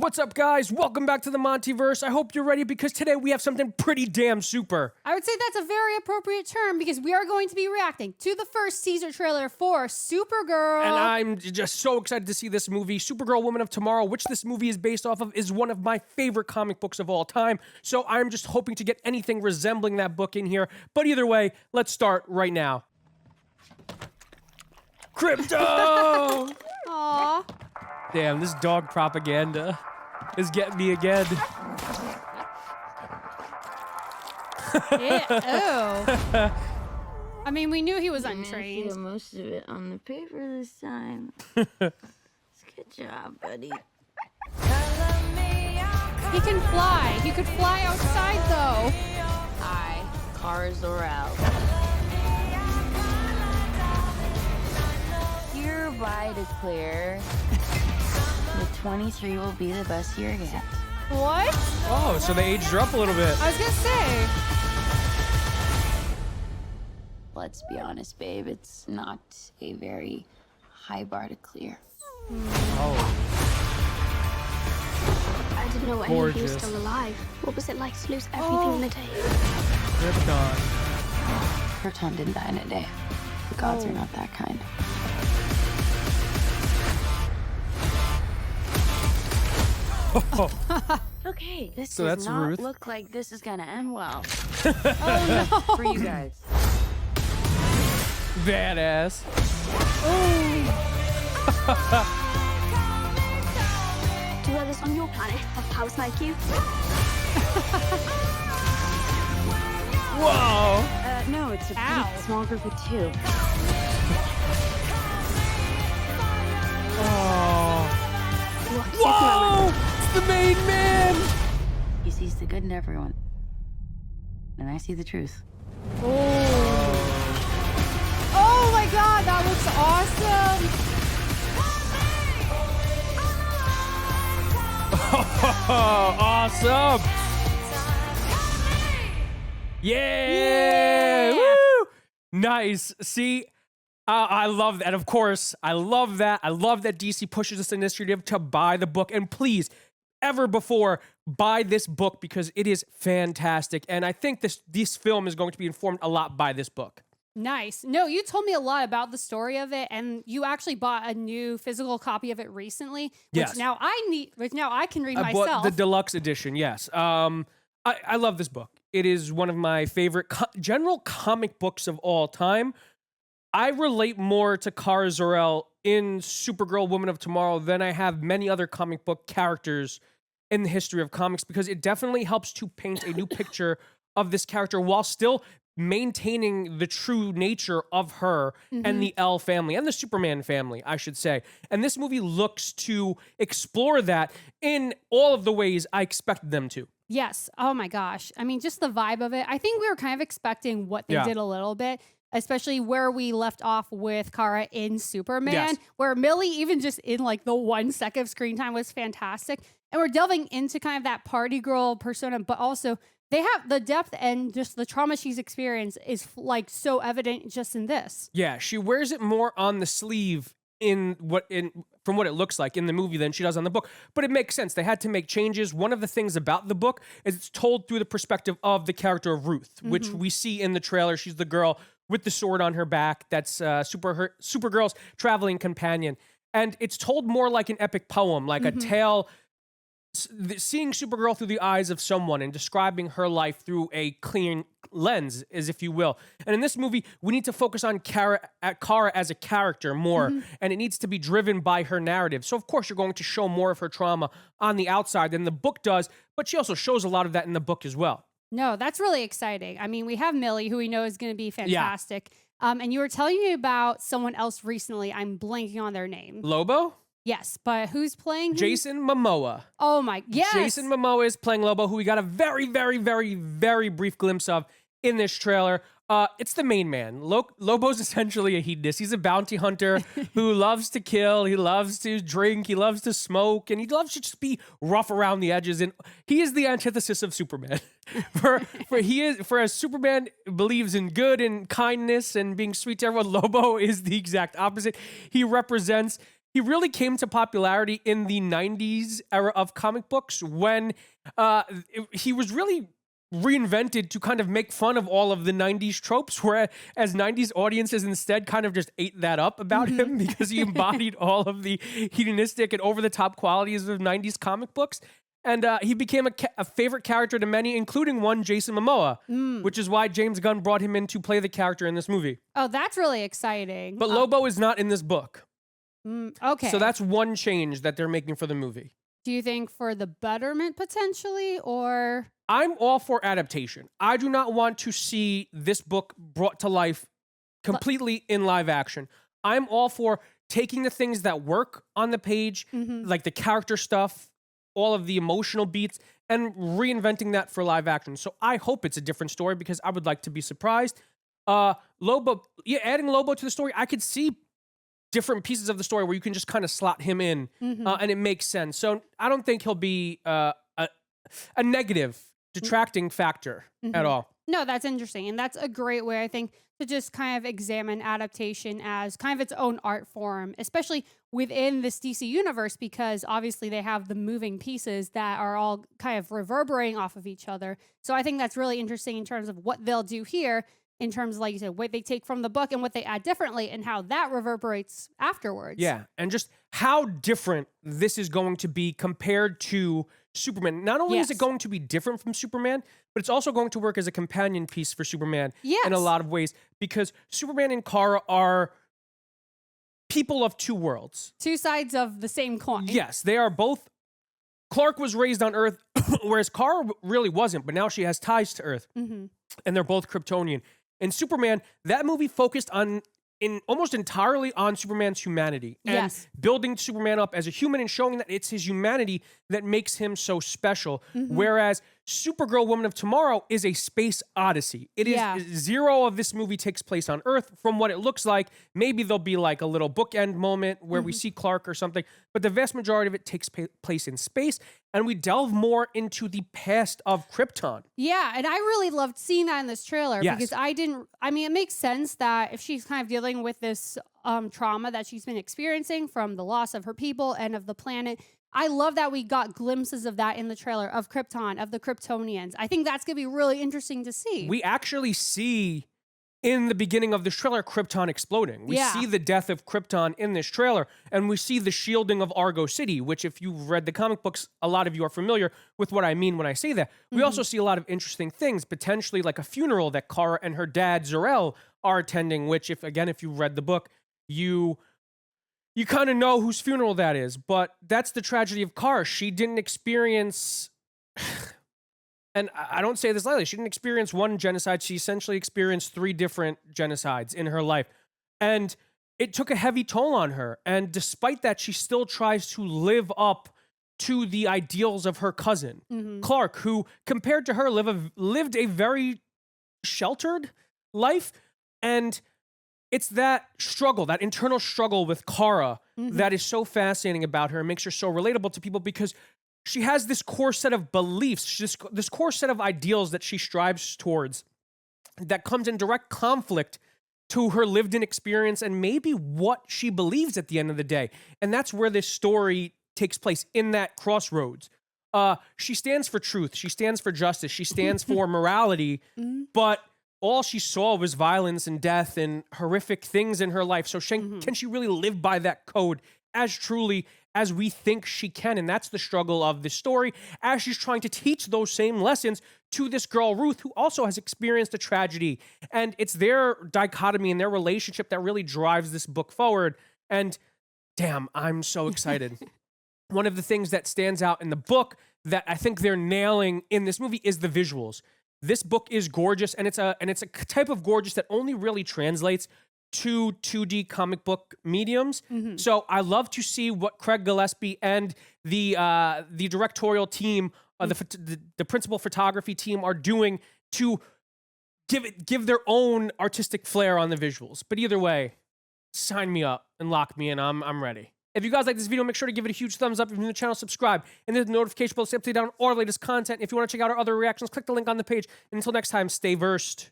What's up, guys? Welcome back to the MontyVerse. I hope you're ready because today we have something pretty damn super. I would say that's a very appropriate term because we are going to be reacting to the first teaser trailer for Supergirl. And I'm just so excited to see this movie. Supergirl, Woman of Tomorrow, which this movie is based off of, is one of my favorite comic books of all time. So I'm just hoping to get anything resembling that book in here. But either way, let's start right now. Crypto! Aww. Damn, this dog propaganda is getting me again. Oh. I mean, we knew he was I untrained. feel most of it on the paper this time. Good job, buddy. He can fly. He could fly outside, though. Cars are out. Hereby declare the 23 will be the best year yet. What? Oh, so they aged her up a little bit. I was gonna say. Let's be honest, babe, it's not a very high bar to clear. Oh, I didn't know any of you were gorgeous. still alive. What was it like to lose everything in a day? Krypton. Krypton didn't die in a day. The gods are not that kind. Okay, this So does that's not Ruth. look like this is gonna end well. Oh, no. For you guys. Badass. Do others on your planet have powers like you? Whoa. No, it's a Ow. pretty small group of two. Oh. What's Whoa! It's the main man! He sees the good in everyone. And I see the truth. Oh my god, that looks awesome. Awesome! Yeah! Yeah! Woo! Nice. See, I love that. Of course, I love that. I love that DC pushes this initiative to buy the book. And please, ever before, buy this book because it is fantastic. And I think this film is going to be informed a lot by this book. Nice. No, you told me a lot about the story of it, and you actually bought a new physical copy of it recently, Yes. which now I can read I bought myself. the deluxe edition, yes. I love this book. It is one of my favorite general comic books of all time. I relate more to Kara Zor-El in Supergirl, Woman of Tomorrow than I have many other comic book characters in the history of comics because it definitely helps to paint a new picture of this character while still maintaining the true nature of her and the L family and the Superman family, I should say. And this movie looks to explore that in all of the ways I expected them to. Yes. Oh my gosh. I mean, just the vibe of it. I think we were kind of expecting what they Yeah. did a little bit, especially where we left off with Kara in Superman, Yes. where Millie, even just in like the 1 second of screen time, was fantastic. And we're delving into kind of that party girl persona, but also they have the depth and just the trauma she's experienced is like so evident just in this. Yeah, she wears it more on the sleeve from what it looks like in the movie than she does on the book. But it makes sense. They had to make changes. One of the things about the book is it's told through the perspective of the character of Ruth, which we see in the trailer. She's the girl with the sword on her back. That's Supergirl's traveling companion. And it's told more like an epic poem, like a tale, seeing Supergirl through the eyes of someone and describing her life through a clean lens, as if you will. And in this movie, we need to focus on Kara as a character more, and it needs to be driven by her narrative. So of course, you're going to show more of her trauma on the outside than the book does, but she also shows a lot of that in the book as well. No, that's really exciting. I mean, we have Millie, who we know is going to be fantastic. And you were telling me about someone else recently. I'm blanking on their name. Lobo? Yes, but who's playing him? Jason Momoa. Oh my, yes. Jason Momoa is playing Lobo, who we got a very, very, very, very brief glimpse of in this trailer. It's the main man. Lobo's essentially a hedonist. He's a bounty hunter who loves to kill. He loves to drink. He loves to smoke, and he loves to just be rough around the edges. And he is the antithesis of Superman. for as Superman believes in good and kindness and being sweet to everyone, Lobo is the exact opposite. He represents he really came to popularity in the 90s era of comic books when he was really reinvented to kind of make fun of all of the 90s tropes, whereas 90s audiences instead kind of just ate that up about him because he embodied all of the hedonistic and over-the-top qualities of 90s comic books. And he became a favorite character to many, including one Jason Momoa, which is why James Gunn brought him in to play the character in this movie. Oh, that's really exciting. But Lobo is not in this book. Okay. So that's one change that they're making for the movie. Do you think for the betterment potentially, or? I'm all for adaptation. I do not want to see this book brought to life completely in live action. I'm all for taking the things that work on the page, like the character stuff, all of the emotional beats, and reinventing that for live action. So I hope it's a different story because I would like to be surprised. Lobo, adding Lobo to the story, I could see different pieces of the story where you can just kind of slot him in, and it makes sense. So I don't think he'll be a negative, detracting factor at all. No, that's interesting. And that's a great way, I think, to just kind of examine adaptation as kind of its own art form, especially within this DC universe, because obviously they have the moving pieces that are all kind of reverberating off of each other. So I think that's really interesting in terms of what they'll do here, in terms of, like you said, what they take from the book and what they add differently and how that reverberates afterwards. Yeah, and just how different this is going to be compared to Superman. Not only is it going to be different from Superman, but it's also going to work as a companion piece for Superman in a lot of ways, because Superman and Kara are people of two worlds. Two sides of the same coin. Yes, they are both. Clark was raised on Earth, whereas Kara really wasn't, but now she has ties to Earth. And they're both Kryptonian. And Superman, that movie focused on almost entirely on Superman's humanity and building Superman up as a human and showing that it's his humanity that makes him so special. Whereas Supergirl, Woman of Tomorrow is a space odyssey. It is zero of this movie takes place on Earth from what it looks like. Maybe there'll be like a little bookend moment where we see Clark or something, but the vast majority of it takes place in space, and we delve more into the past of Krypton. Yeah, and I really loved seeing that in this trailer because it makes sense that if she's kind of dealing with this trauma that she's been experiencing from the loss of her people and of the planet, I love that we got glimpses of that in the trailer, of Krypton, of the Kryptonians. I think that's going to be really interesting to see. We actually see in the beginning of this trailer Krypton exploding. We see the death of Krypton in this trailer, and we see the shielding of Argo City, which if you've read the comic books, a lot of you are familiar with what I mean when I say that. We also see a lot of interesting things, potentially like a funeral that Kara and her dad, Zor-El, are attending, which if you read the book, you kind of know whose funeral that is, but that's the tragedy of Kara. She didn't experience, and I don't say this lightly, she didn't experience one genocide. She essentially experienced 3 different genocides in her life. And it took a heavy toll on her. And despite that, she still tries to live up to the ideals of her cousin, Clark, who, compared to her, lived a very sheltered life. And it's that struggle, that internal struggle with Kara that is so fascinating about her and makes her so relatable to people, because she has this core set of beliefs, this core set of ideals that she strives towards that comes in direct conflict to her lived-in experience and maybe what she believes at the end of the day. And that's where this story takes place, in that crossroads. She stands for truth. She stands for justice. She stands for morality, but all she saw was violence and death and horrific things in her life. So can she really live by that code as truly as we think she can? And that's the struggle of this story, as she's trying to teach those same lessons to this girl, Ruth, who also has experienced a tragedy. And it's their dichotomy and their relationship that really drives this book forward. And damn, I'm so excited. One of the things that stands out in the book that I think they're nailing in this movie is the visuals. This book is gorgeous, and it's a type of gorgeous that only really translates to 2D comic book mediums. So I love to see what Craig Gillespie and the directorial team, the principal photography team, are doing to give their own artistic flair on the visuals. But either way, sign me up and lock me in. I'm ready. If you guys like this video, make sure to give it a huge thumbs up. If you're new to the channel, subscribe. And hit the notification bell to stay up to date on all our latest content. If you want to check out our other reactions, click the link on the page. And until next time, stay versed.